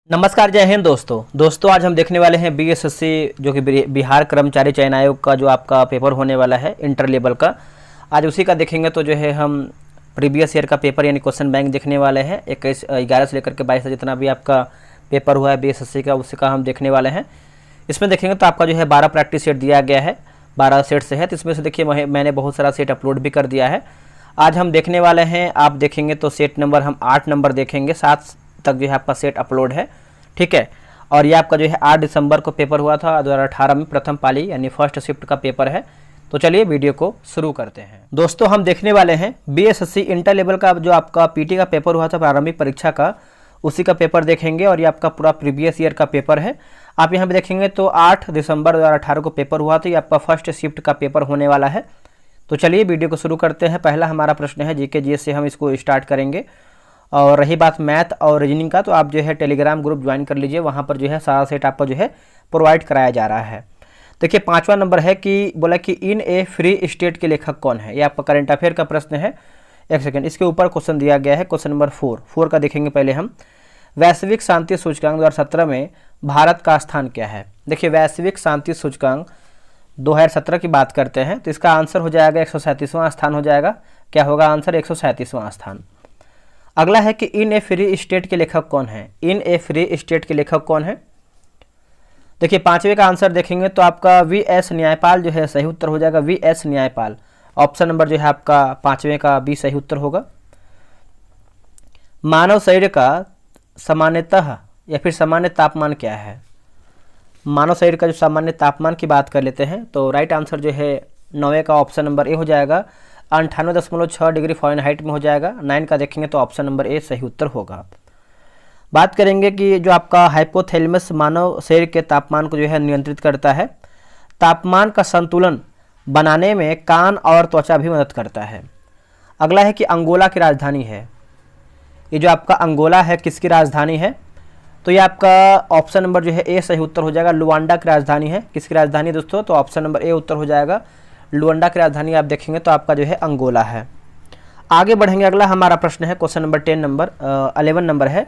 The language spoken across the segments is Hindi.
नमस्कार, जय हिंद दोस्तों आज हम देखने वाले हैं बीएसएससी जो कि बिहार कर्मचारी चयन आयोग का जो आपका पेपर होने वाला है इंटर लेवल का। आज उसी का देखेंगे तो जो है हम प्रीवियस ईयर का पेपर यानी क्वेश्चन बैंक देखने वाले हैं। 11 से लेकर के 22 तक जितना भी आपका पेपर हुआ है बीएसएससी का उसी का हम देखने वाले हैं। इसमें देखेंगे तो आपका जो है 12 प्रैक्टिस सेट दिया गया है, 12 सेट से है। तो इसमें से देखिए मैंने बहुत सारा सेट अपलोड भी कर दिया है। आज हम देखने वाले हैं, आप देखेंगे तो सेट नंबर हम 8 नंबर देखेंगे, 7 तक जो है आपका सेट अपलोड है, ठीक है। और ये आपका जो है 8 दिसंबर को पेपर हुआ था 2018 में, प्रथम पाली यानी फर्स्ट शिफ्ट का पेपर है। तो चलिए वीडियो को शुरू करते हैं। दोस्तों हम देखने वाले हैं बीएसएससी इंटर लेवल का जो आपका पीटी का पेपर हुआ था प्रारंभिक परीक्षा का, उसी का पेपर देखेंगे। और ये आपका पूरा प्रीवियस ईयर का पेपर है। आप यहाँ पे देखेंगे तो 8 दिसंबर 2018 को पेपर हुआ था, ये आपका फर्स्ट शिफ्ट का पेपर होने वाला है। तो चलिए वीडियो को शुरू करते हैं। पहला हमारा प्रश्न है जीके जीएस से हम इसको स्टार्ट करेंगे। और रही बात मैथ और रीजनिंग का, तो आप जो है टेलीग्राम ग्रुप ज्वाइन कर लीजिए, वहाँ पर जो है सारा सेट आपको जो है प्रोवाइड कराया जा रहा है। देखिए 5वां नंबर है कि बोला कि इन ए फ्री स्टेट के लेखक कौन है। ये आपका करंट अफेयर का प्रश्न है। एक सेकंड, इसके ऊपर क्वेश्चन दिया गया है, क्वेश्चन नंबर 4 का देखेंगे पहले हम। वैश्विक शांति सूचकांक 2017 में भारत का स्थान क्या है। देखिए वैश्विक शांति सूचकांक 2017 की बात करते हैं तो इसका आंसर हो जाएगा 137वां स्थान हो जाएगा। क्या होगा आंसर? 137वां स्थान। अगला है कि इन ए फ्री स्टेट के लेखक कौन है। इन ए फ्री स्टेट के लेखक कौन है? देखिए 5वें का आंसर देखेंगे तो आपका वीएस न्यायपाल जो है सही उत्तर हो जाएगा। वीएस न्यायपाल ऑप्शन नंबर जो है आपका 5वें का बी सही उत्तर होगा। मानव शरीर का सामान्यतः या फिर सामान्य तापमान क्या है। मानव शरीर का जो सामान्य तापमान की बात कर लेते हैं तो राइट आंसर जो है 9वें का ऑप्शन नंबर ए हो जाएगा, 98.6 डिग्री फ़ारेनहाइट में हो जाएगा। 9 का देखेंगे तो ऑप्शन नंबर ए सही उत्तर होगा। बात करेंगे कि जो आपका हाइपोथैलेमस मानव शरीर के तापमान को जो है नियंत्रित करता है। तापमान का संतुलन बनाने में कान और त्वचा भी मदद करता है। अगला है कि अंगोला की राजधानी है। ये जो आपका अंगोला है किसकी राजधानी है? तो ये आपका ऑप्शन नंबर जो है ए सही उत्तर हो जाएगा। लुआंडा की राजधानी है। किसकी राजधानी दोस्तों? तो ऑप्शन नंबर ए उत्तर हो जाएगा। लुआंडा की राजधानी आप देखेंगे तो आपका जो है अंगोला है। आगे बढ़ेंगे, अगला हमारा प्रश्न है क्वेश्चन नंबर 11 नंबर है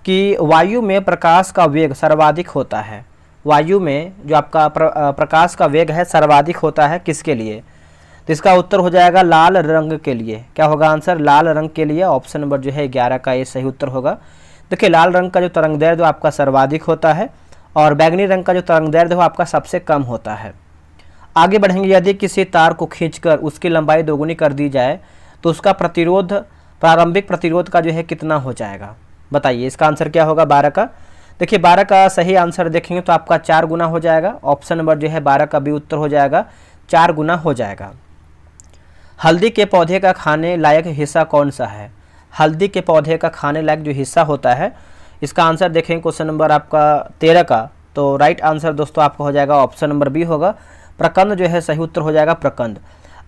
कि वायु में प्रकाश का वेग सर्वाधिक होता है। वायु में जो आपका प्रकाश का वेग है सर्वाधिक होता है किसके लिए? तो इसका उत्तर हो जाएगा लाल रंग के लिए। क्या होगा आंसर? लाल रंग के लिए। ऑप्शन नंबर जो है 11 का ये सही उत्तर होगा। देखिए लाल रंग का जो तरंगदैर्घ्य आपका सर्वाधिक होता है और बैगनी रंग का जो तरंगदैर्घ्य आपका सबसे कम होता है। आगे बढ़ेंगे, यदि किसी तार को खींचकर उसकी लंबाई दोगुनी कर दी जाए तो उसका प्रतिरोध प्रारंभिक प्रतिरोध का जो है कितना हो जाएगा? बताइए इसका आंसर क्या होगा 12 का? देखिए 12 का सही आंसर देखेंगे तो आपका 4 गुना हो जाएगा। ऑप्शन नंबर जो है 12 का बी उत्तर हो जाएगा, 4 गुना हो जाएगा। हल्दी के पौधे का खाने लायक हिस्सा कौन सा है? हल्दी के पौधे का खाने लायक जो हिस्सा होता है, इसका आंसर देखेंगे क्वेश्चन नंबर आपका 13 का। तो राइट आंसर दोस्तों आपका हो जाएगा ऑप्शन नंबर बी होगा, प्रकंद जो है सही उत्तर हो जाएगा, प्रकंद।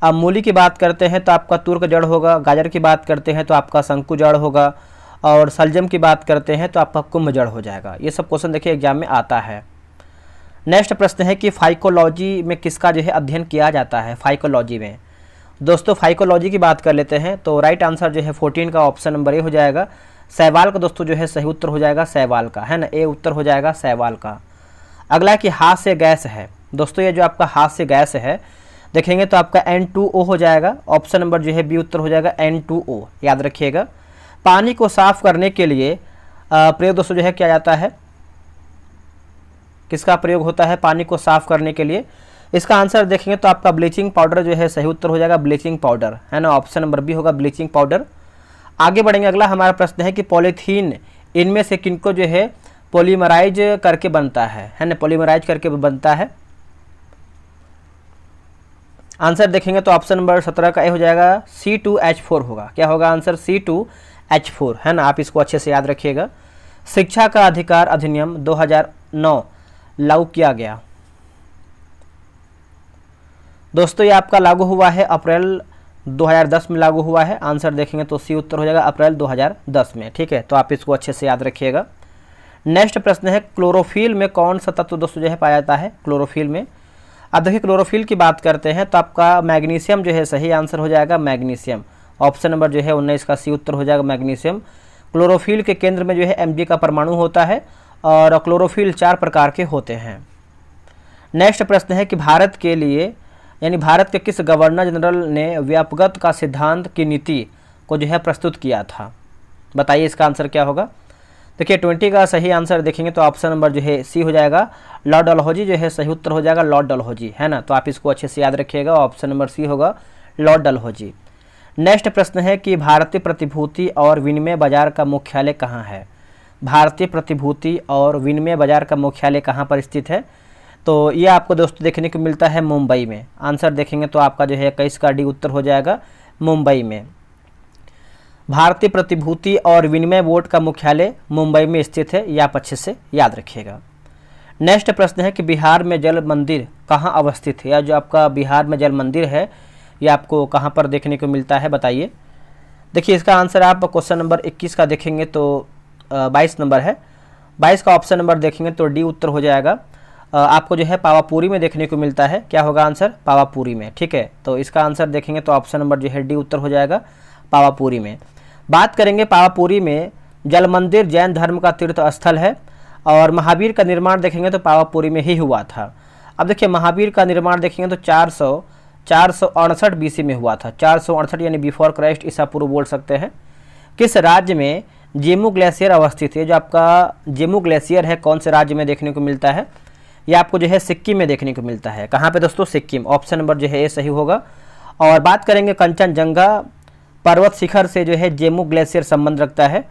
अब मूली की बात करते हैं तो आपका तुर्क जड़ होगा। गाजर की बात करते हैं तो आपका शंकु जड़ होगा। और सलजम की बात करते हैं तो आपका कुंभ जड़ हो जाएगा। ये सब क्वेश्चन देखिए एग्जाम में आता है। नेक्स्ट प्रश्न है कि फाइकोलॉजी में किसका जो है अध्ययन किया जाता है। फाइकोलॉजी में दोस्तों फाइकोलॉजी की बात कर लेते हैं तो राइट आंसर जो है 14 का ऑप्शन नंबर ए हो जाएगा। शैवाल का दोस्तों जो है सही उत्तर हो जाएगा, शैवाल का है ना, ए उत्तर हो जाएगा शैवाल का। अगला कि हास्य गैस है। दोस्तों ये जो आपका हास्य गैस है देखेंगे तो आपका N2O हो जाएगा। ऑप्शन नंबर जो है बी उत्तर हो जाएगा, N2O याद रखिएगा। पानी को साफ करने के लिए प्रयोग दोस्तों जो है किया जाता है। किसका प्रयोग होता है पानी को साफ करने के लिए? इसका आंसर देखेंगे तो आपका ब्लीचिंग पाउडर जो है सही उत्तर हो जाएगा, ब्लीचिंग पाउडर है ना, ऑप्शन नंबर बी होगा ब्लीचिंग पाउडर। आगे बढ़ेंगे, अगला हमारा प्रश्न है कि पॉलीथीन इनमें से किनको जो है पॉलीमराइज करके बनता है ना, पॉलीमराइज करके बनता है। आंसर देखेंगे तो ऑप्शन नंबर 17 का ए हो जाएगा, C2H4 होगा। क्या होगा आंसर? C2H4 है ना, आप इसको अच्छे से याद रखिएगा। शिक्षा का अधिकार अधिनियम 2009 लागू किया गया। दोस्तों ये आपका लागू हुआ है अप्रैल 2010 में लागू हुआ है। आंसर देखेंगे तो सी उत्तर हो जाएगा अप्रैल 2010 में, ठीक है। तो आप इसको अच्छे से याद रखिएगा। नेक्स्ट प्रश्न है क्लोरोफिल में कौन सा तत्व दोस्तों जो है पाया जाता है क्लोरोफिल में। अब देखिए क्लोरोफिल की बात करते हैं तो आपका मैग्नीशियम जो है सही आंसर हो जाएगा, मैग्नीशियम। ऑप्शन नंबर जो है 19 का सी उत्तर हो जाएगा, मैग्नीशियम। क्लोरोफिल के केंद्र में जो है Mg का परमाणु होता है और क्लोरोफिल 4 प्रकार के होते हैं। नेक्स्ट प्रश्न है कि भारत के लिए यानी भारत के किस गवर्नर जनरल ने व्यापकता का सिद्धांत की नीति को जो है प्रस्तुत किया था? बताइए इसका आंसर क्या होगा। देखिए 20 का सही आंसर देखेंगे तो ऑप्शन नंबर जो है सी हो जाएगा, लॉर्ड डलहौजी जो है सही उत्तर हो जाएगा, लॉर्ड डलहौजी, है ना। तो आप इसको अच्छे से याद रखिएगा, ऑप्शन नंबर सी होगा, लॉर्ड डलहौजी। नेक्स्ट प्रश्न है कि भारतीय प्रतिभूति और विनिमय बाजार का मुख्यालय कहाँ है? भारतीय प्रतिभूति और विनिमय बाजार का मुख्यालय कहाँ पर स्थित है? तो ये आपको दोस्तों देखने को मिलता है मुंबई में। आंसर देखेंगे तो आपका जो है 21 का डी उत्तर हो जाएगा, मुंबई में। भारतीय प्रतिभूति और विनिमय बोर्ड का मुख्यालय मुंबई में स्थित है, ये आप अच्छे से याद रखिएगा। नेक्स्ट प्रश्न है कि बिहार में जल मंदिर कहाँ अवस्थित है? या जो आपका बिहार में जल मंदिर है ये आपको कहाँ पर देखने को मिलता है, बताइए। देखिए इसका आंसर आप क्वेश्चन नंबर 21 का देखेंगे तो 22 नंबर है, 22 का ऑप्शन नंबर देखेंगे तो डी उत्तर हो जाएगा। आपको जो है पावापुरी में देखने को मिलता है। क्या होगा आंसर? पावापुरी में, ठीक है। तो इसका आंसर देखेंगे तो ऑप्शन नंबर जो है डी उत्तर हो जाएगा, पावापुरी में। बात करेंगे पावापुरी में जल मंदिर जैन धर्म का तीर्थ स्थल है और महावीर का निर्माण देखेंगे तो पावापुरी में ही हुआ था। अब देखिए महावीर का निर्माण देखेंगे तो 468 BC में हुआ था, 468 यानी बिफोर क्राइस्ट, ईसा पूर्व बोल सकते हैं। किस राज्य में जेमू ग्लेशियर अवस्थित है? जो आपका जेमू ग्लेशियर है कौन से राज्य में देखने को मिलता है? ये आपको जो है सिक्किम में देखने को मिलता है। कहाँ पे दोस्तों? सिक्किम, ऑप्शन नंबर जो है ये सही होगा। और बात करेंगे कंचनजंगा पर्वत शिखर से जो है जेमू ग्लेशियर संबंध रखता है।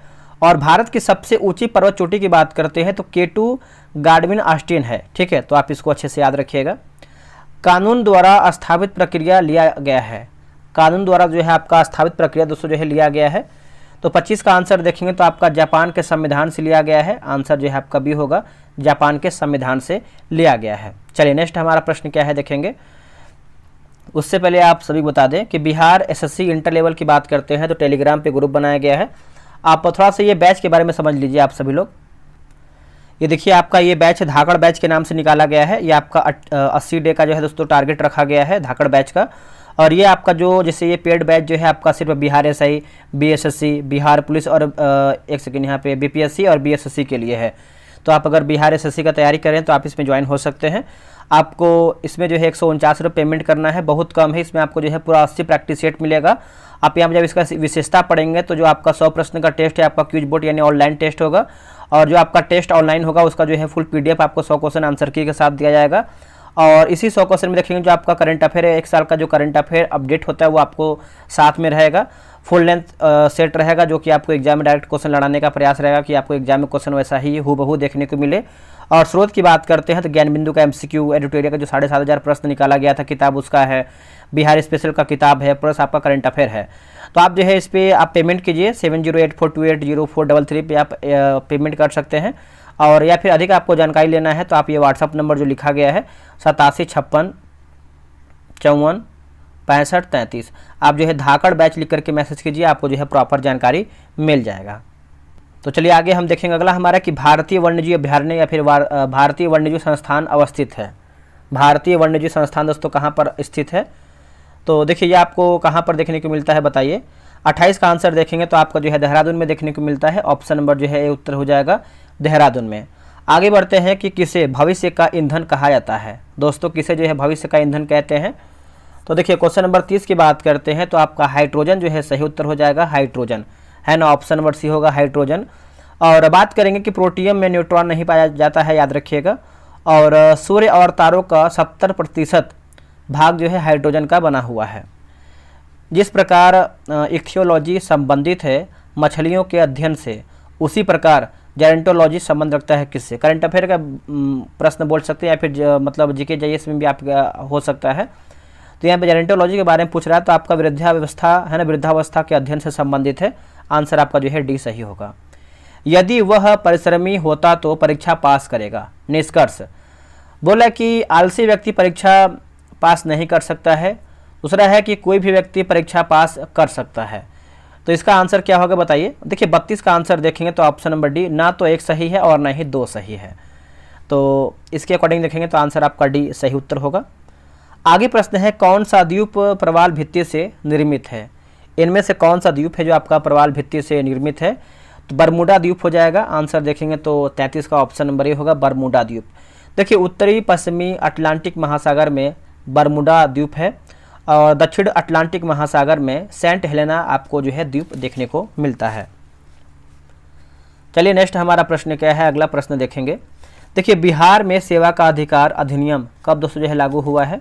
और भारत की सबसे ऊंची पर्वत चोटी की बात करते हैं तो K2 गार्डविन ऑस्टिन है, ठीक है। तो आप इसको अच्छे से याद रखिएगा। कानून द्वारा स्थापित प्रक्रिया लिया गया है, कानून द्वारा जो है आपका स्थापित प्रक्रिया दोस्तों जो है लिया गया है। तो 25 का आंसर देखेंगे तो आपका जापान के संविधान से लिया गया है। आंसर जो है आपका बी होगा, जापान के संविधान से लिया गया है। चलिए नेक्स्ट हमारा प्रश्न क्या है देखेंगे। उससे पहले आप सभी बता दें कि बिहार SSC इंटर लेवल की बात करते हैं तो टेलीग्राम पे ग्रुप बनाया गया है। आप थोड़ा सा ये बैच के बारे में समझ लीजिए आप सभी लोग। ये देखिए आपका ये बैच धाकड़ बैच के नाम से निकाला गया है। ये आपका 80 डे का जो है दोस्तों टारगेट रखा गया है धाकड़ बैच का। और ये आपका जो जैसे ये पेड बैच जो है आपका सिर्फ Bihar SI, BSSC, Bihar police और एक सेकेंड यहाँ पे BPSC और BSSC के लिए है। तो आप अगर बिहार SSC का तैयारी करें तो आप इसमें ज्वाइन हो सकते हैं। आपको इसमें जो है 149 रुपये पेमेंट करना है, बहुत कम है। इसमें आपको जो है पूरा 80 प्रैक्टिस सेट मिलेगा। आप यहाँ जब इसका विशेषता पढ़ेंगे तो जो आपका 100 प्रश्न का टेस्ट है आपका क्विज बोर्ड यानी ऑनलाइन टेस्ट होगा। और जो आपका टेस्ट ऑनलाइन होगा उसका जो है फुल PDF आपको 100 क्वेश्चन आंसर की के साथ दिया जाएगा। और इसी 100 क्वेश्चन में देखेंगे जो आपका करंट अफेयर है, एक साल का जो करंट अफेयर अपडेट होता है वो आपको साथ में रहेगा। फुल लेंथ सेट रहेगा जो कि आपको एग्जाम में डायरेक्ट क्वेश्चन लड़ाने का प्रयास रहेगा कि आपको एग्जाम में क्वेश्चन वैसा ही हूबहू देखने को मिले। और स्रोत की बात करते हैं तो ज्ञान बिंदु का MCQ एडिटोरियल का जो 7,500 प्रश्न निकाला गया था किताब उसका है, बिहार स्पेशल का किताब है, प्लस आपका करंट अफेयर है। तो आप जो है इस पर आप पेमेंट कीजिए 7084280433 पे आप पेमेंट कर सकते हैं। और या फिर अधिक आपको जानकारी लेना है तो आप ये व्हाट्सअप नंबर जो लिखा गया है 8756546533 आप जो है धाकड़ बैच लिख करके मैसेज कीजिए, आपको जो है प्रॉपर जानकारी मिल जाएगा। तो चलिए आगे हम देखेंगे अगला हमारा कि भारतीय वन्यजीव अभ्यारण्य या फिर भारतीय वन्यजीव संस्थान अवस्थित है। भारतीय वन्यजीव संस्थान दोस्तों कहाँ पर स्थित है? तो देखिए ये आपको कहाँ पर देखने को मिलता है बताइए। 28 का आंसर देखेंगे तो आपका जो है देहरादून में देखने को मिलता है। ऑप्शन नंबर जो है ये उत्तर हो जाएगा देहरादून में। आगे बढ़ते हैं कि किसे भविष्य का ईंधन कहा जाता है। दोस्तों किसे जो है भविष्य का ईंधन कहते हैं? तो देखिए क्वेश्चन नंबर 30 की बात करते हैं तो आपका हाइड्रोजन जो है सही उत्तर हो जाएगा, हाइड्रोजन, है ना। ऑप्शन नंबर सी होगा हाइड्रोजन। और बात करेंगे कि प्रोटियम में न्यूट्रॉन नहीं पाया जाता है, याद रखिएगा। और सूर्य और तारों का 70% भाग जो है हाइड्रोजन का बना हुआ है। जिस प्रकार इक्थियोलॉजी संबंधित है मछलियों के अध्ययन से, उसी प्रकार जेरेंटोलॉजी संबंध रखता है किससे? करंट अफेयर का प्रश्न बोल सकते हैं या फिर मतलब जीके JS में भी आपका हो सकता है। तो यहाँ पे जेरेंटोलॉजी के बारे में पूछ रहा है तो आपका वृद्धावस्था है ना, वृद्धावस्था के अध्ययन से संबंधित है। आंसर आपका जो है डी सही होगा। यदि वह परिश्रमी होता तो परीक्षा पास करेगा। निष्कर्ष बोला कि आलसी व्यक्ति परीक्षा पास नहीं कर सकता है। दूसरा है कि कोई भी व्यक्ति परीक्षा पास कर सकता है। तो इसका आंसर क्या होगा बताइए। देखिए 32 का आंसर देखेंगे तो ऑप्शन नंबर डी, ना तो एक सही है और ना ही दो सही है। तो इसके अकॉर्डिंग देखेंगे तो आंसर आपका डी सही उत्तर होगा। आगे प्रश्न है कौन सा द्वीप प्रवाल भित्ति से निर्मित है? इनमें से कौन सा द्वीप है जो आपका प्रवाल भित्ति से निर्मित है? तो बरमूडा द्वीप हो जाएगा। आंसर देखेंगे तो 33 का ऑप्शन नंबर ए होगा, बरमूडा द्वीप। देखिए उत्तरी पश्चिमी अटलांटिक महासागर में बरमूडा द्वीप है और दक्षिण अटलांटिक महासागर में सेंट हेलेना आपको जो है द्वीप देखने को मिलता है। चलिए नेक्स्ट हमारा प्रश्न क्या है, अगला प्रश्न देखेंगे। देखिए बिहार में सेवा का अधिकार अधिनियम कब दोस्तों जो है लागू हुआ है?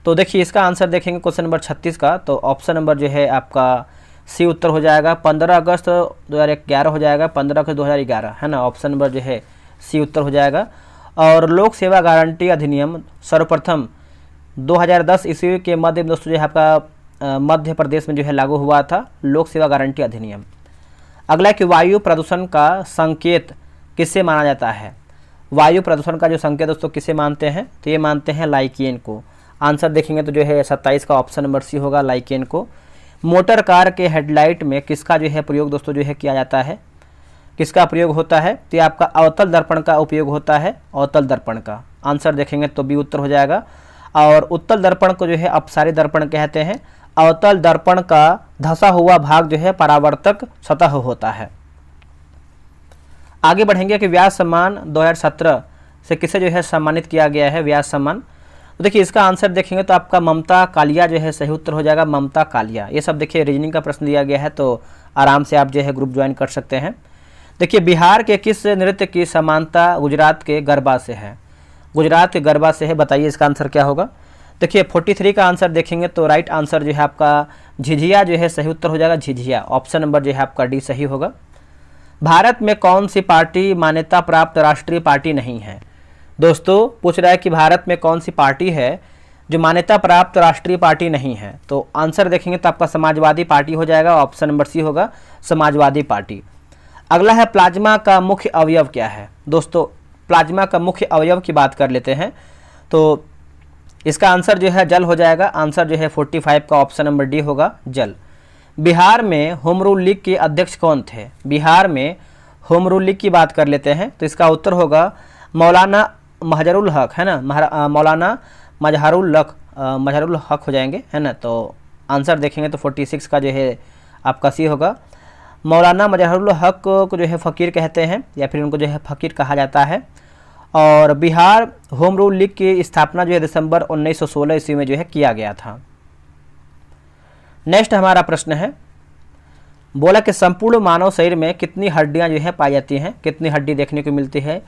तो देखिए इसका आंसर देखेंगे क्वेश्चन नंबर 36 का, तो ऑप्शन नंबर जो है आपका सी उत्तर हो जाएगा। 15 अगस्त 2011 हो जाएगा, 15 अगस्त 2011 है ना, ऑप्शन नंबर जो है सी उत्तर हो जाएगा। और लोक सेवा गारंटी अधिनियम सर्वप्रथम 2010 ईस्वी के मध्य में दोस्तों जो है आपका मध्य प्रदेश में जो है लागू हुआ था लोक सेवा गारंटी अधिनियम। अगला कि वायु प्रदूषण का संकेत किससे माना जाता है? वायु प्रदूषण का जो संकेत दोस्तों किसे मानते हैं? तो ये मानते हैं लाइकेन को। आंसर देखेंगे तो जो है 27 का ऑप्शन नंबर सी होगा, लाइकेन को। मोटर कार के हेडलाइट में किसका जो है प्रयोग दोस्तों जो है किया जाता है? किसका प्रयोग होता है? तो ये आपका अवतल दर्पण का उपयोग होता है, अवतल दर्पण का। आंसर देखेंगे तो बी उत्तर हो जाएगा। और उत्तल दर्पण को जो है अपसारी दर्पण कहते हैं। अवतल दर्पण का धंसा हुआ भाग जो है परावर्तक सतह होता है। आगे बढ़ेंगे कि व्यास सम्मान 2017 से किसे जो है सम्मानित किया गया है, व्यास सम्मान। तो देखिए इसका आंसर देखेंगे तो आपका ममता कालिया जो है सही उत्तर हो जाएगा, ममता कालिया। ये सब देखिए रीजनिंग का प्रश्न दिया गया है, तो आराम से आप जो है ग्रुप ज्वाइन कर सकते हैं। देखिए बिहार के किस नृत्य की समानता गुजरात के गरबा से है? गुजरात के गरबा से है, बताइए इसका आंसर क्या होगा? देखिए 43 का आंसर देखेंगे तो राइट आंसर जो है आपका झिझिया जो है सही उत्तर हो जाएगा, झिझिया। ऑप्शन नंबर जो है आपका डी सही होगा। भारत में कौन सी पार्टी मान्यता प्राप्त राष्ट्रीय पार्टी नहीं है? दोस्तों पूछ रहा है कि भारत में कौन सी पार्टी है जो मान्यता प्राप्त राष्ट्रीय पार्टी नहीं है? तो आंसर देखेंगे तो आपका समाजवादी पार्टी हो जाएगा, ऑप्शन नंबर सी होगा, समाजवादी पार्टी। अगला है प्लाज्मा का मुख्य अवयव क्या है? दोस्तों प्लाज्मा का मुख्य अवयव की बात कर लेते हैं, तो इसका आंसर जो है जल हो जाएगा। आंसर जो है 45 का ऑप्शन नंबर डी होगा, जल। बिहार में होम रूल लीग के अध्यक्ष कौन थे? बिहार में होम रूल लीग की बात कर लेते हैं तो इसका उत्तर होगा मौलाना मजहरुल हक, है ना, मौलाना मजहरुल हक हो जाएंगे, है ना। तो आंसर देखेंगे तो 46 का जो है आपका सी होगा। मौलाना मजहरुल हक को जो है फ़कीर कहते हैं या फिर उनको जो है फ़कीर कहा जाता है। और बिहार होम रूल लीग की स्थापना जो है दिसंबर 1916 ईस्वी में जो है किया गया था। नेक्स्ट हमारा प्रश्न है, बोला कि संपूर्ण मानव शरीर में कितनी हड्डियां जो है पाई जाती हैं, कितनी हड्डी देखने को मिलती है?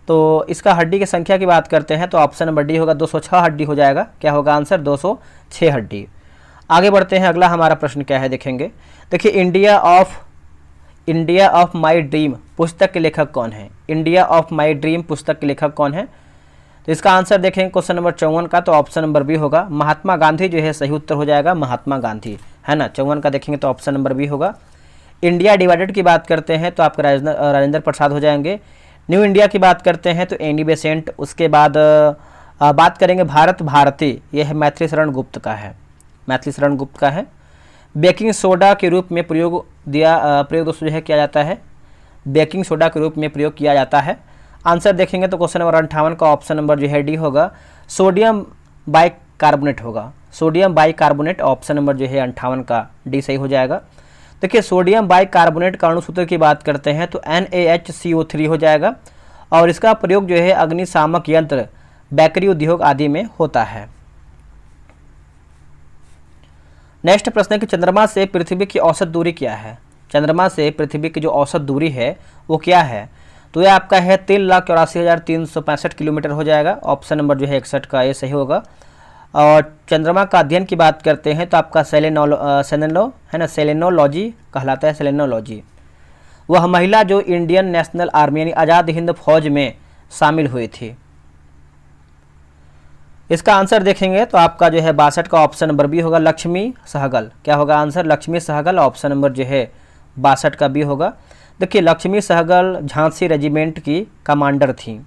तो इसका हड्डी की संख्या की बात करते हैं तो ऑप्शन नंबर डी होगा, 206 हड्डी हो जाएगा। क्या होगा आंसर? 206 हड्डी। आगे बढ़ते हैं, अगला हमारा प्रश्न क्या है देखेंगे। देखिए इंडिया ऑफ माई ड्रीम पुस्तक के लेखक कौन है? इंडिया ऑफ माई ड्रीम पुस्तक के लेखक कौन है? तो इसका आंसर देखेंगे क्वेश्चन नंबर 54 का, तो ऑप्शन नंबर बी होगा, महात्मा गांधी जो है सही उत्तर हो जाएगा, महात्मा गांधी, है ना। 54 का देखेंगे तो ऑप्शन नंबर बी होगा। इंडिया डिवाइडेड की बात करते हैं तो आपके राजेंद्र प्रसाद हो जाएंगे। न्यू इंडिया की बात करते हैं तो एनी बेसेंट। उसके बाद बात करेंगे भारत भारती, यह है मैथिली शरण गुप्त का है, मैथिली शरण गुप्त का है। बेकिंग सोडा के रूप में प्रयोग दोस्तों जो है किया जाता है, बेकिंग सोडा के रूप में प्रयोग किया जाता है। आंसर देखेंगे तो क्वेश्चन नंबर 58 का ऑप्शन नंबर जो है डी होगा, सोडियम बाइकार्बोनेट होगा, सोडियम बाइकार्बोनेट। ऑप्शन नंबर जो है 58 का डी सही हो जाएगा। देखिए सोडियम बाइकार्बोनेट का अणुसूत्र की बात करते हैं तो NaHCO3 हो जाएगा और इसका प्रयोग जो है अग्निशामक यंत्र, बेकरी उद्योग आदि में होता है। नेक्स्ट प्रश्न है कि चंद्रमा से पृथ्वी की औसत दूरी क्या है? चंद्रमा से पृथ्वी की जो औसत दूरी है वो क्या है? तो यह आपका है 3,84,365 किलोमीटर हो जाएगा। ऑप्शन नंबर जो है 61 का ये सही होगा। और चंद्रमा का अध्ययन की बात करते हैं तो आपका सेलेनोलॉजी कहलाता है, सेलेनोलॉजी। वह महिला जो इंडियन नेशनल आर्मी यानी आज़ाद हिंद फौज में शामिल हुई थी। इसका आंसर देखेंगे तो आपका जो है 62 का ऑप्शन नंबर बी होगा, लक्ष्मी सहगल। क्या होगा answer? Lakshmi Sahgal. Option number जो है 62 का बी होगा। देखिए लक्ष्मी सहगल झांसी रेजिमेंट की कमांडर थी।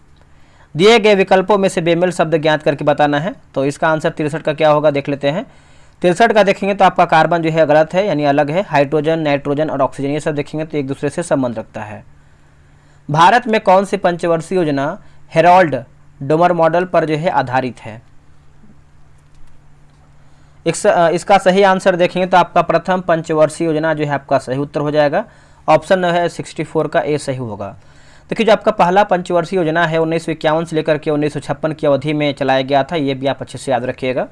दिए गए विकल्पों में से बेमेल शब्द ज्ञात करके बताना है, तो इसका आंसर 63 का क्या होगा देख लेते हैं। 63 का देखेंगे तो आपका कार्बन जो है गलत है, यानी अलग है। हाइड्रोजन, नाइट्रोजन और ऑक्सीजन ये सब देखेंगे तो एक दूसरे से संबंध रखता है। भारत में कौन सी पंचवर्षीय योजना हेराल्ड डोमर मॉडल पर जो है आधारित है? इसका सही आंसर देखेंगे तो आपका प्रथम पंचवर्षीय योजना जो है आपका सही उत्तर हो जाएगा। ऑप्शन है 64 का ए सही होगा। देखिए जो आपका पहला पंचवर्षीय योजना है 1951 से लेकर के 1956 की अवधि में चलाया गया था, ये भी आप अच्छे से याद रखिएगा।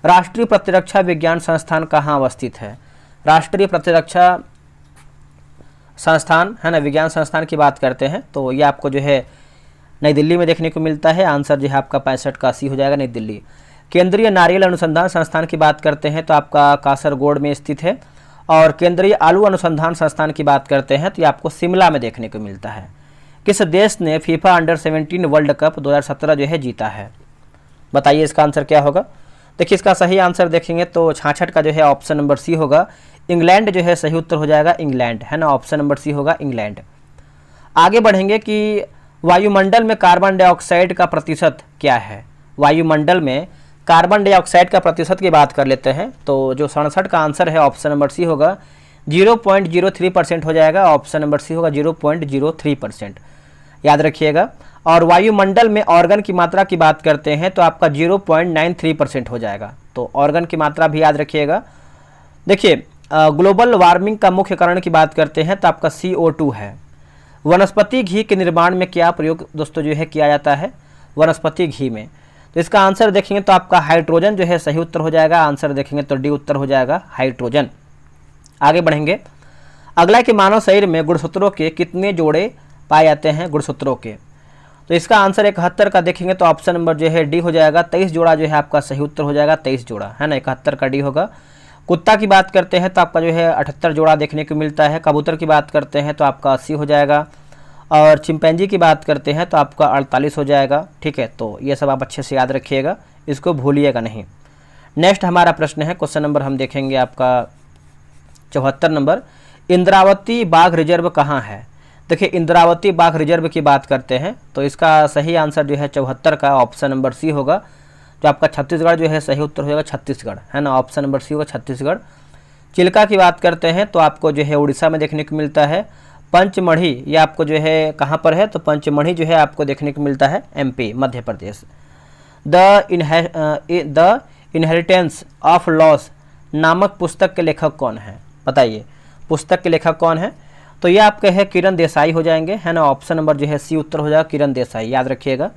राष्ट्रीय प्रतिरक्षा विज्ञान संस्थान कहाँ अवस्थित है? राष्ट्रीय प्रतिरक्षा संस्थान है ना, विज्ञान संस्थान की बात करते हैं तो ये आपको जो है नई दिल्ली में देखने को मिलता है। आंसर जो है आपका 65 का सी हो जाएगा, नई दिल्ली। केंद्रीय नारियल अनुसंधान संस्थान की बात करते हैं तो आपका कासरगोड में स्थित है। और केंद्रीय आलू अनुसंधान संस्थान की बात करते हैं तो ये आपको शिमला में देखने को मिलता है। किस देश ने फीफा अंडर 17 वर्ल्ड कप 2017 जो है जीता है? बताइए इसका आंसर क्या होगा। देखिए इसका सही आंसर देखेंगे तो 66 का जो है ऑप्शन नंबर सी होगा, इंग्लैंड जो है सही उत्तर हो जाएगा, इंग्लैंड है ना, ऑप्शन नंबर सी होगा इंग्लैंड। आगे बढ़ेंगे कि वायुमंडल में कार्बन डाइऑक्साइड का प्रतिशत क्या है? वायुमंडल में कार्बन डाइऑक्साइड का प्रतिशत की बात कर लेते हैं तो जो 67 का आंसर है ऑप्शन नंबर सी होगा, 0.03% हो जाएगा, ऑप्शन नंबर सी होगा 0.03%, याद रखिएगा। और वायुमंडल में ऑर्गन की मात्रा की बात करते हैं तो आपका 0.93% हो जाएगा, तो ऑर्गन की मात्रा भी याद रखिएगा। देखिए ग्लोबल वार्मिंग का मुख्य कारण की बात करते हैं तो आपका CO2 है। वनस्पति घी के निर्माण में क्या प्रयोग दोस्तों जो है किया जाता है? वनस्पति घी में, तो इसका आंसर देखेंगे तो आपका हाइड्रोजन जो है सही उत्तर हो जाएगा, आंसर देखेंगे तो डी उत्तर हो जाएगा, हाइड्रोजन। आगे बढ़ेंगे, अगला कि मानव शरीर में गुणसूत्रों के कितने जोड़े पाए जाते हैं? गुणसूत्रों के, तो इसका आंसर 71 का देखेंगे तो ऑप्शन नंबर जो है डी हो जाएगा, 23 जोड़ा जो है आपका सही उत्तर हो जाएगा, 23 जोड़ा है ना, 71 का डी होगा। कुत्ता की बात करते हैं तो आपका जो है 78 जोड़ा देखने को मिलता है। कबूतर की बात करते हैं तो आपका 80 हो जाएगा। और चिंपैंजी की बात करते हैं तो आपका 48 हो जाएगा। ठीक है, तो ये सब आप अच्छे से याद रखिएगा, इसको भूलिएगा नहीं। नेक्स्ट हमारा प्रश्न है, क्वेश्चन नंबर हम देखेंगे आपका 74 नंबर, इंद्रावती बाघ रिजर्व कहाँ है? देखिए इंद्रावती बाघ रिजर्व की बात करते हैं तो इसका सही आंसर जो है 74 का ऑप्शन नंबर सी होगा, जो आपका छत्तीसगढ़ जो है सही उत्तर हो जाएगा, छत्तीसगढ़ है ना, ऑप्शन नंबर सी होगा छत्तीसगढ़। चिल्का की बात करते हैं तो आपको जो है उड़ीसा में देखने को मिलता है। पंचमढ़ी ये आपको जो है कहाँ पर है? तो पंचमढ़ी जो है आपको देखने को मिलता है MP Madhya Pradesh. The inheritance of loss नामक पुस्तक के लेखक कौन है? बताइए पुस्तक के लेखक कौन है? तो ये आपके है किरण देसाई हो जाएंगे, है ना, ऑप्शन नंबर जो है सी उत्तर हो जाएगा, किरण देसाई, याद रखिएगा।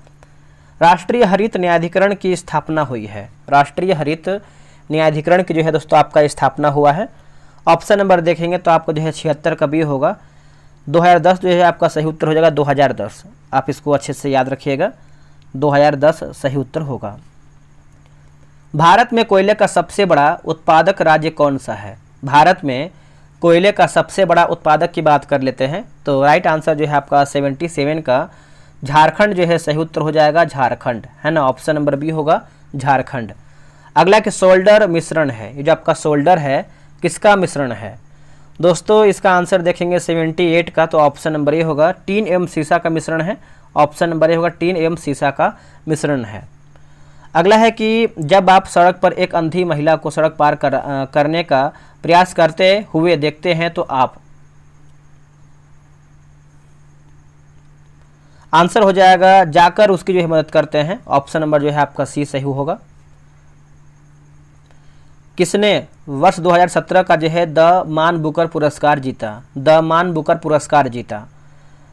राष्ट्रीय हरित न्यायाधिकरण की स्थापना हुई है? राष्ट्रीय हरित न्यायाधिकरण की जो है दोस्तों आपका स्थापना हुआ है, ऑप्शन नंबर देखेंगे तो आपको जो है 76 का बी होगा, 2010 जो है आपका सही उत्तर हो जाएगा, 2010, आप इसको अच्छे से याद रखिएगा, 2010 सही उत्तर होगा। भारत में कोयले का सबसे बड़ा उत्पादक राज्य कौन सा है? भारत में कोयले का सबसे बड़ा उत्पादक की बात कर लेते हैं तो राइट आंसर जो है आपका 77 का झारखंड जो है सही उत्तर हो जाएगा, झारखंड है ना, ऑप्शन नंबर बी होगा, झारखंड। अगला कि सोल्डर मिश्रण है, ये जो आपका सोल्डर है किसका मिश्रण है? दोस्तों इसका आंसर देखेंगे 78 का, तो ऑप्शन नंबर ए होगा, टीन एवं सीसा का मिश्रण है, ऑप्शन नंबर ए होगा, टीन एवं सीसा का मिश्रण है। अगला है कि जब आप सड़क पर एक अंधी महिला को सड़क पार करने का प्रयास करते हुए देखते हैं तो आप, आंसर हो जाएगा जाकर उसकी जो है मदद करते हैं, ऑप्शन नंबर जो है आपका सी सही होगा। किसने वर्ष 2017 का जो है द मान बुकर पुरस्कार जीता? द मान बुकर पुरस्कार जीता,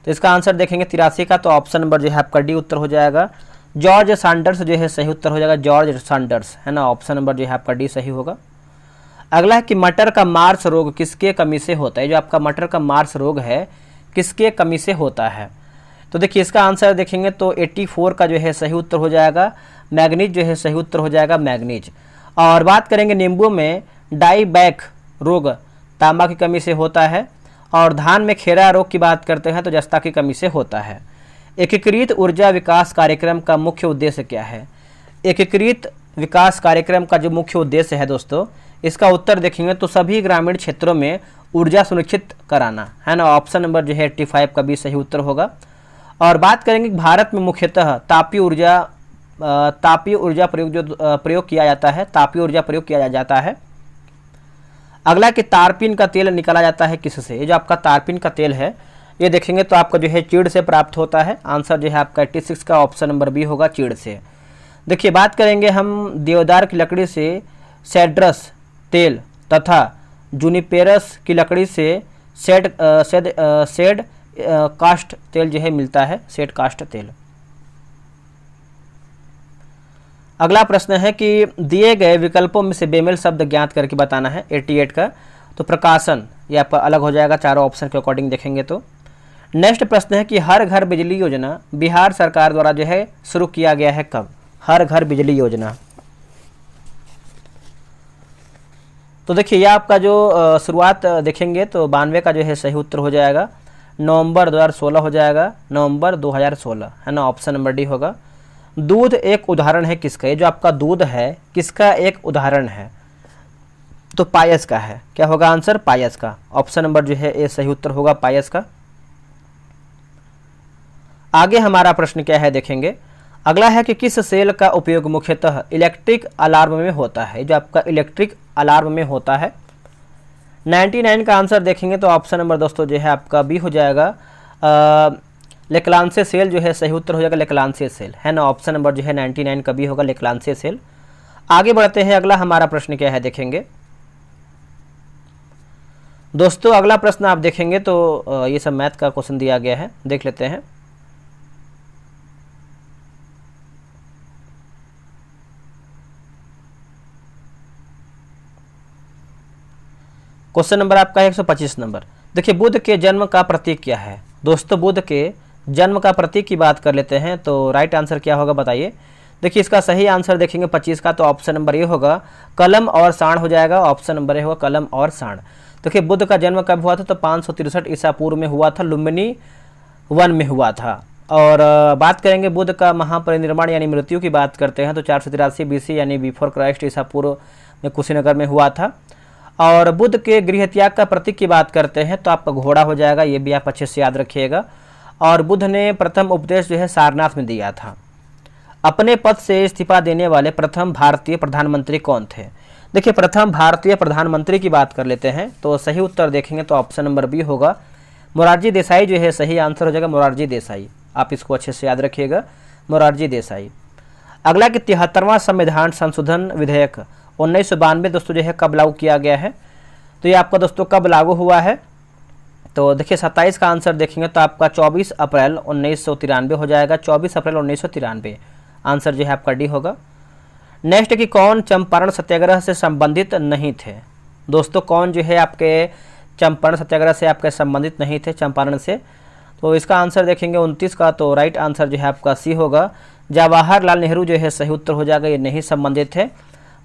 तो इसका आंसर देखेंगे 83 का, तो ऑप्शन नंबर जो है आपका डी उत्तर हो जाएगा, जॉर्ज सैंडर्स जो है सही उत्तर हो जाएगा, जॉर्ज सैंडर्स है ना, ऑप्शन नंबर जो है आपका डी सही होगा। अगला है कि मटर का मार्स रोग किसके कमी से होता है? जो आपका मटर का मार्स रोग है किसके कमी से होता है? तो देखिए इसका आंसर देखेंगे तो 84 का जो है सही उत्तर हो जाएगा, मैग्नीज जो है सही उत्तर हो जाएगा, मैग्नीज। और बात करेंगे नींबू में डाईबैक रोग तांबा की कमी से होता है, और धान में खेरा रोग की बात करते हैं तो जस्ता की कमी से होता है। एकीकृत ऊर्जा विकास कार्यक्रम का मुख्य उद्देश्य क्या है? एकीकृत विकास कार्यक्रम का जो मुख्य उद्देश्य है दोस्तों, इसका उत्तर देखेंगे तो सभी ग्रामीण क्षेत्रों में ऊर्जा सुनिश्चित कराना है ना, ऑप्शन नंबर जो है 85 का भी सही उत्तर होगा। और बात करेंगे भारत में मुख्यतः तापीय ऊर्जा प्रयोग किया जाता है, तापीय ऊर्जा प्रयोग किया जाता है। अगला कि तारपीन का तेल निकाला जाता है किससे? ये जो आपका तारपीन का तेल है ये देखेंगे तो आपका जो है चीड़ से प्राप्त होता है, आंसर जो है आपका 86 का ऑप्शन नंबर बी होगा, चीड़ से। देखिए बात करेंगे हम देवदार की लकड़ी से सेड्रस तेल तथा जूनिपेरस की लकड़ी से सेड कास्ट तेल जो है मिलता है, सेड कास्ट तेल। अगला प्रश्न है कि दिए गए विकल्पों में से बेमेल शब्द ज्ञात करके बताना है 88 का। तो प्रकाशन ये आपका अलग हो जाएगा चारों ऑप्शन के अकॉर्डिंग देखेंगे तो। नेक्स्ट प्रश्न है कि हर घर बिजली योजना बिहार सरकार द्वारा जो है शुरू किया गया है कब? हर घर बिजली योजना। तो देखिए यह आपका जो शुरुआत देखेंगे तो 92 का जो है सही उत्तर हो जाएगा, नवंबर 2016 हो जाएगा, नवंबर 2016 है ना, ऑप्शन नंबर डी होगा। दूध एक उदाहरण है किसका? ये जो आपका दूध है किसका एक उदाहरण है? तो पायस का है। क्या होगा आंसर? पायस का। ऑप्शन नंबर जो है ये सही उत्तर होगा, पायस का। आगे हमारा प्रश्न क्या है देखेंगे। अगला है कि किस सेल का उपयोग मुख्यतः इलेक्ट्रिक अलार्म में होता है? जो आपका इलेक्ट्रिक अलार्म में होता है। 99 का आंसर देखेंगे तो ऑप्शन नंबर दोस्तों जो है आपका बी हो जाएगा, लेक्लांसे सेल जो है सही उत्तर हो जाएगा, लेक्लांसे सेल है ना। ऑप्शन नंबर जो है 99 का बी होगा, लेक्लांसे सेल। आगे बढ़ते हैं, अगला हमारा प्रश्न क्या है देखेंगे दोस्तों। अगला प्रश्न आप देखेंगे तो ये सब मैथ का क्वेश्चन दिया गया है, देख लेते हैं। क्वेश्चन नंबर आपका 125 नंबर। देखिए बुध के जन्म का प्रतीक क्या है? दोस्तों बुध के जन्म का प्रतीक की बात कर लेते हैं तो राइट आंसर क्या होगा बताइए। देखिए इसका सही आंसर देखेंगे 25 का, तो ऑप्शन नंबर ए होगा, कलम और साण हो जाएगा। ऑप्शन नंबर ए होगा, कलम और साण। देखिए बुध का जन्म कब हुआ था? तो 563 ईसा पूर्व में हुआ था, लुम्बिनी वन में हुआ था। और बात करेंगे बुध का महापरिनिर्वाण यानी मृत्यु की बात करते हैं तो 483 BC यानी बिफोर क्राइस्ट ईसा पूर्व में कुशीनगर में हुआ था। और बुध के गृह त्याग का प्रतीक की बात करते हैं तो आपका घोड़ा हो जाएगा, ये भी आप अच्छे से याद रखिएगा। और बुध ने प्रथम उपदेश जो है सारनाथ में दिया था। अपने पद से इस्तीफा देने वाले प्रथम भारतीय प्रधानमंत्री कौन थे? देखिए प्रथम भारतीय प्रधानमंत्री की बात कर लेते हैं तो सही उत्तर देखेंगे तो ऑप्शन नंबर बी होगा, मोरारजी देसाई जो है सही आंसर हो जाएगा, मोरारजी देसाई। आप इसको अच्छे से याद रखिएगा, मोरारजी देसाई। अगला कि 73वां संविधान संशोधन विधेयक 1992 दोस्तों जो है कब लागू किया गया है? तो ये आपका दोस्तों कब लागू हुआ है? तो देखिए 27 का आंसर देखेंगे तो आपका 24 अप्रैल 1993 हो जाएगा, 24 अप्रैल 1993 आंसर जो है आपका डी होगा। नेक्स्ट कि कौन चंपारण सत्याग्रह से संबंधित नहीं थे? दोस्तों कौन जो है आपके चंपारण सत्याग्रह से आपके संबंधित नहीं थे, चंपारण से? तो इसका आंसर देखेंगे 29 का, तो राइट आंसर जो है आपका सी होगा, जवाहरलाल नेहरू जो है सही उत्तर हो जाएगा, ये नहीं संबंधित थे।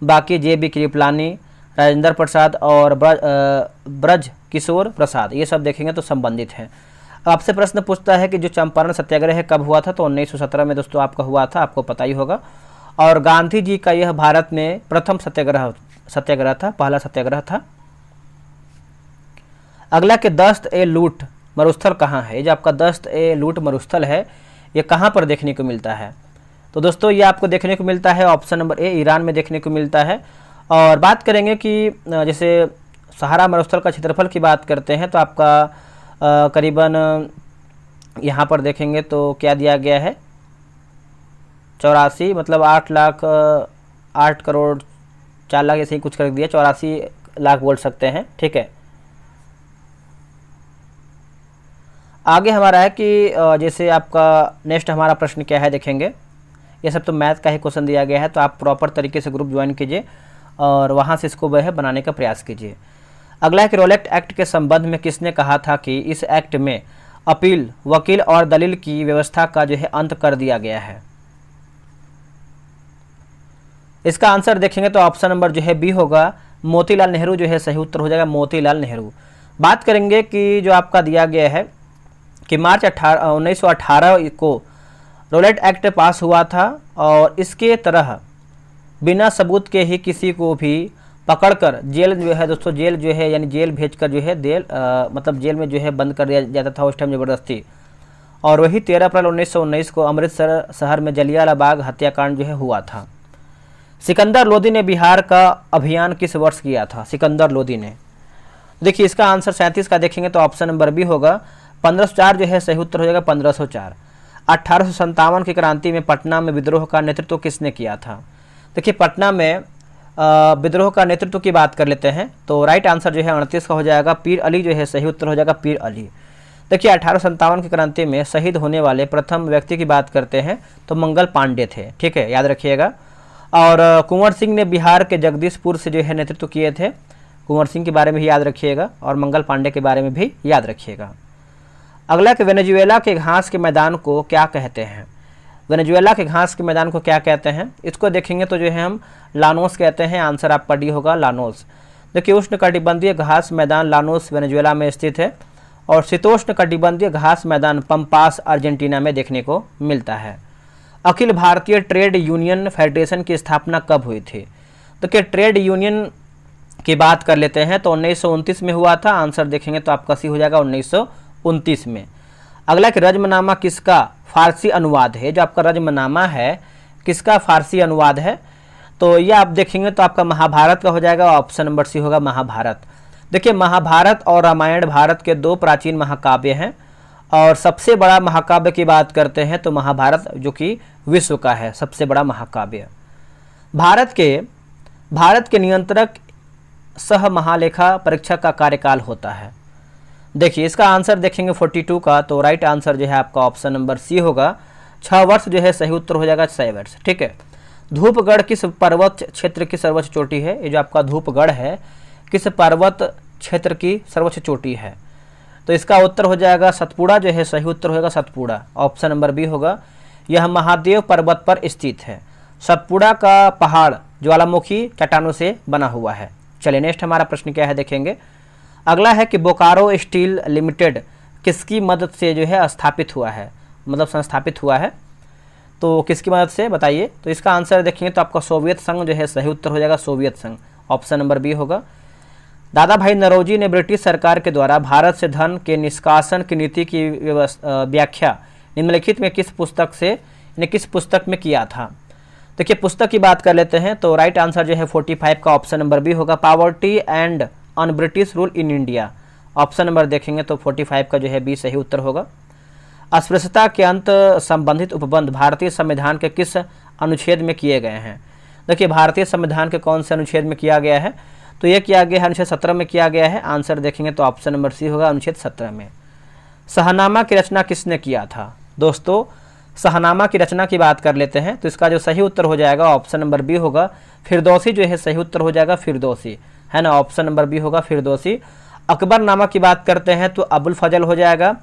बाकी JB कृपलानी, राजेंद्र प्रसाद और ब्रज किशोर प्रसाद ये सब देखेंगे तो संबंधित हैं। आपसे प्रश्न पूछता है कि जो चंपारण सत्याग्रह कब हुआ था? तो 1917 में दोस्तों आपका हुआ था, आपको पता ही होगा। और गांधी जी का यह भारत में प्रथम सत्याग्रह था, पहला सत्याग्रह था। अगला कि दस्त ए लूट मरुस्थल कहाँ है? जो आपका दस्त ए लूट मरुस्थल है ये कहाँ पर देखने को मिलता है? तो दोस्तों ये आपको देखने को मिलता है ऑप्शन नंबर ए, ईरान में देखने को मिलता है। और बात करेंगे कि जैसे सहारा मरुस्थल का क्षेत्रफल की बात करते हैं तो आपका करीबन यहाँ पर देखेंगे तो क्या दिया गया है, 84 मतलब 8 करोड़ 4 लाख ऐसे ही कुछ कर दिया, 84 लाख बोल सकते हैं, ठीक है। आगे हमारा है कि जैसे आपका नेक्स्ट हमारा प्रश्न क्या है देखेंगे। ये सब तो मैथ का ही क्वेश्चन दिया गया है तो आप प्रॉपर तरीके से ग्रुप ज्वाइन कीजिए और वहाँ से इसको वह है बनाने का प्रयास कीजिए। अगला है कि रोलेक्ट एक्ट के संबंध में किसने कहा था कि इस एक्ट में अपील, वकील और दलील की व्यवस्था का जो है अंत कर दिया गया है? इसका आंसर देखेंगे तो ऑप्शन नंबर जो है बी होगा, मोतीलाल नेहरू जो है सही उत्तर हो जाएगा, मोतीलाल नेहरू। बात करेंगे कि जो आपका दिया गया है कि मार्च 1918 को रोलेट एक्ट पास हुआ था और इसके तरह बिना सबूत के ही किसी को भी पकड़कर जेल जो है दोस्तों, जेल जो है यानी जेल भेजकर जो है मतलब जेल में जो है बंद कर दिया जाता था उस टाइम ज़बरदस्ती। और वही 13 अप्रैल 1919 को अमृतसर शहर में जलियांवाला बाग हत्याकांड जो है हुआ था। सिकंदर लोदी ने बिहार का अभियान किस वर्ष किया था? सिकंदर लोदी ने, देखिए इसका आंसर 37 का देखेंगे तो ऑप्शन नंबर बी होगा, 1504 जो है सही उत्तर हो जाएगा, 1504। 1857 की क्रांति में पटना में विद्रोह का नेतृत्व किसने किया था? देखिए पटना में विद्रोह का नेतृत्व की बात कर लेते हैं तो राइट आंसर जो है 29 का हो जाएगा, पीर अली जो है सही उत्तर हो जाएगा, पीर अली। देखिए 1857 की क्रांति में शहीद होने वाले प्रथम व्यक्ति की बात करते हैं तो मंगल पांडे थे, ठीक है, याद रखिएगा। और कुंवर सिंह ने बिहार के जगदीशपुर से जो है नेतृत्व किए थे, कुंवर सिंह के बारे में भी याद रखिएगा और मंगल पांडे के बारे में भी याद रखिएगा। अगला कि वेनेजुएला के घास के मैदान को क्या कहते हैं? वेनेजुएला के घास के मैदान को क्या कहते हैं? इसको देखेंगे तो जो है हम लानोस कहते हैं, आंसर आपका डी होगा, लानोस। देखिए उष्णकटिबंधीय घास मैदान लानोस वेनेजुएला में स्थित है और शीतोष्ण कटिबंधीय घास मैदान पंपास अर्जेंटीना में देखने को मिलता है। Akhil Bharatiya trade union federation की स्थापना कब हुई थी? देखिए ट्रेड यूनियन की बात कर लेते हैं तो 1929 में हुआ था, आंसर देखेंगे तो आपका सी हो जाएगा 1929 में। अगला कि रज़्मनामा किसका फारसी अनुवाद है? जो आपका रज़्मनामा है किसका फारसी अनुवाद है? तो ये आप देखेंगे तो आपका महाभारत का हो जाएगा, ऑप्शन नंबर सी होगा महाभारत। देखिए महाभारत और रामायण भारत के दो प्राचीन महाकाव्य हैं और सबसे बड़ा महाकाव्य की बात करते हैं तो महाभारत जो कि विश्व का है सबसे बड़ा महाकाव्य। भारत के नियंत्रक सह महालेखा परीक्षक का कार्यकाल होता है। देखिए इसका आंसर देखेंगे 42 का, तो राइट आंसर जो है आपका ऑप्शन नंबर सी होगा, 6 वर्ष जो है सही उत्तर हो जाएगा, 6 वर्ष, ठीक है। धूपगढ़ किस पर्वत क्षेत्र की सर्वोच्च चोटी है? ये जो आपका धूपगढ़ है किस पर्वत क्षेत्र की सर्वोच्च चोटी है? तो इसका उत्तर हो जाएगा सतपुड़ा जो है सही उत्तर होगा, सतपुड़ा, ऑप्शन नंबर बी होगा। यह महादेव पर्वत पर स्थित है। सतपुड़ा का पहाड़ ज्वालामुखी चट्टानों से बना हुआ है। चलिए नेक्स्ट हमारा प्रश्न क्या है देखेंगे। अगला है कि बोकारो स्टील लिमिटेड किसकी मदद से जो है स्थापित हुआ है, मतलब संस्थापित हुआ है? तो किसकी मदद से बताइए? तो इसका आंसर देखेंगे तो आपका सोवियत संघ जो है सही उत्तर हो जाएगा, सोवियत संघ, ऑप्शन नंबर बी होगा। दादा भाई नौरोजी ने ब्रिटिश सरकार के द्वारा भारत से धन के निष्कासन की नीति की व्याख्या निम्नलिखित में किस पुस्तक में किया था? देखिए पुस्तक की बात कर लेते हैं तो राइट आंसर जो है 45 का ऑप्शन नंबर बी होगा, poverty and on British rule in India, option number देखेंगे तो 45 का जो है बी सही उत्तर होगा। अस्पृश्यता के अंत संबंधित उपबंध भारतीय संविधान के किस अनुच्छेद में किए गए हैं? देखिए भारतीय संविधान के कौन से अनुच्छेद में किया गया है? तो ये किया गया है अनुच्छेद 17 में किया गया है, आंसर देखेंगे तो ऑप्शन नंबर सी होगा, अनुच्छेद 17 में। शहनामा की रचना किसने किया था? दोस्तों शहनामा की रचना की बात कर लेते हैं तो इसका जो सही उत्तर हो जाएगा ऑप्शन नंबर बी होगा, फिरदौसी जो है सही उत्तर हो जाएगा, फिरदौसी है ना, ऑप्शन नंबर बी होगा, फिरदौसी। अकबरनामा की बात करते हैं तो अबुल फजल हो जाएगा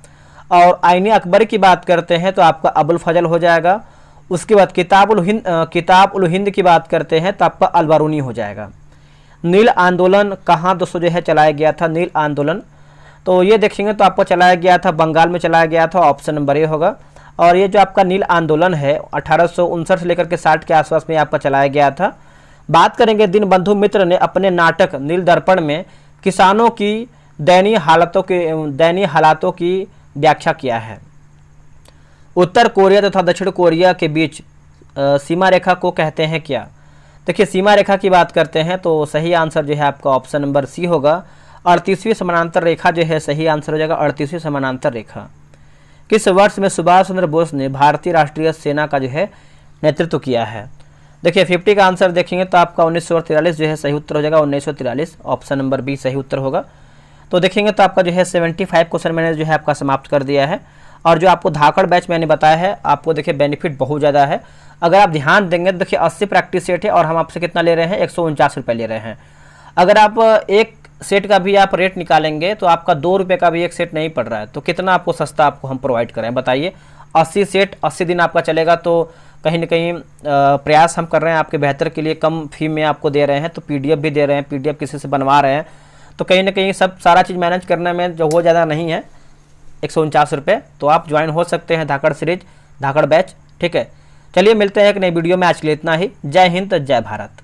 और आईने अकबर की बात करते हैं तो आपका अबुल फजल हो जाएगा। उसके बाद किताब उल हिंद की बात करते हैं तो आपका अलबरूनी हो जाएगा। नील आंदोलन कहाँ दोस्तों जो है चलाया गया था? नील आंदोलन तो ये देखेंगे तो आपको चलाया गया था बंगाल में चलाया गया था, ऑप्शन नंबर ए होगा। और ये जो आपका नील आंदोलन है 1859 से लेकर के 60 के आसपास में आपका चलाया गया था। बात करेंगे दीनबंधु मित्र ने अपने नाटक नील दर्पण में किसानों की दयनीय हालातों की व्याख्या किया है। उत्तर कोरिया तथा दक्षिण कोरिया के बीच सीमा रेखा को कहते हैं क्या? देखिए सीमा रेखा की बात करते हैं तो सही आंसर जो है आपका ऑप्शन नंबर सी होगा, 38वीं समानांतर रेखा जो है सही आंसर हो जाएगा, 38वीं समानांतर रेखा। किस वर्ष में सुभाष चंद्र बोस ने भारतीय राष्ट्रीय सेना का जो है नेतृत्व किया है? देखिए 50 का आंसर देखेंगे तो आपका 1943 जो है सही उत्तर हो जाएगा, 1943, ऑप्शन नंबर बी सही उत्तर होगा। तो देखेंगे तो आपका जो है 75 क्वेश्चन मैंने जो है आपका समाप्त कर दिया है। और जो आपको धाकड़ बैच मैंने बताया है आपको देखिए बेनिफिट बहुत ज़्यादा है। अगर आप ध्यान देंगे तो देखिए 80 प्रैक्टिस सेट है और हम आपसे कितना ले रहे हैं, 149 रुपये ले रहे हैं। अगर आप एक सेट का भी आप रेट निकालेंगे तो आपका 2 रुपये का भी एक सेट नहीं पड़ रहा है, तो कितना आपको सस्ता आपको हम प्रोवाइड करें बताइए। 80 सेट 80 दिन आपका चलेगा तो कहीं ना कहीं प्रयास हम कर रहे हैं आपके बेहतर के लिए, कम फी में आपको दे रहे हैं। तो PDF भी दे रहे हैं, PDF किसी से बनवा रहे हैं, तो कहीं ना कहीं सब सारा चीज़ मैनेज करने में जो वो ज़्यादा नहीं है, 149 रुपये। तो आप ज्वाइन हो सकते हैं धाकड़ सीरीज, धाकड़ बैच, ठीक है। चलिए मिलते हैं एक नई वीडियो में, आज के लिए इतना ही। जय हिंद, जय भारत।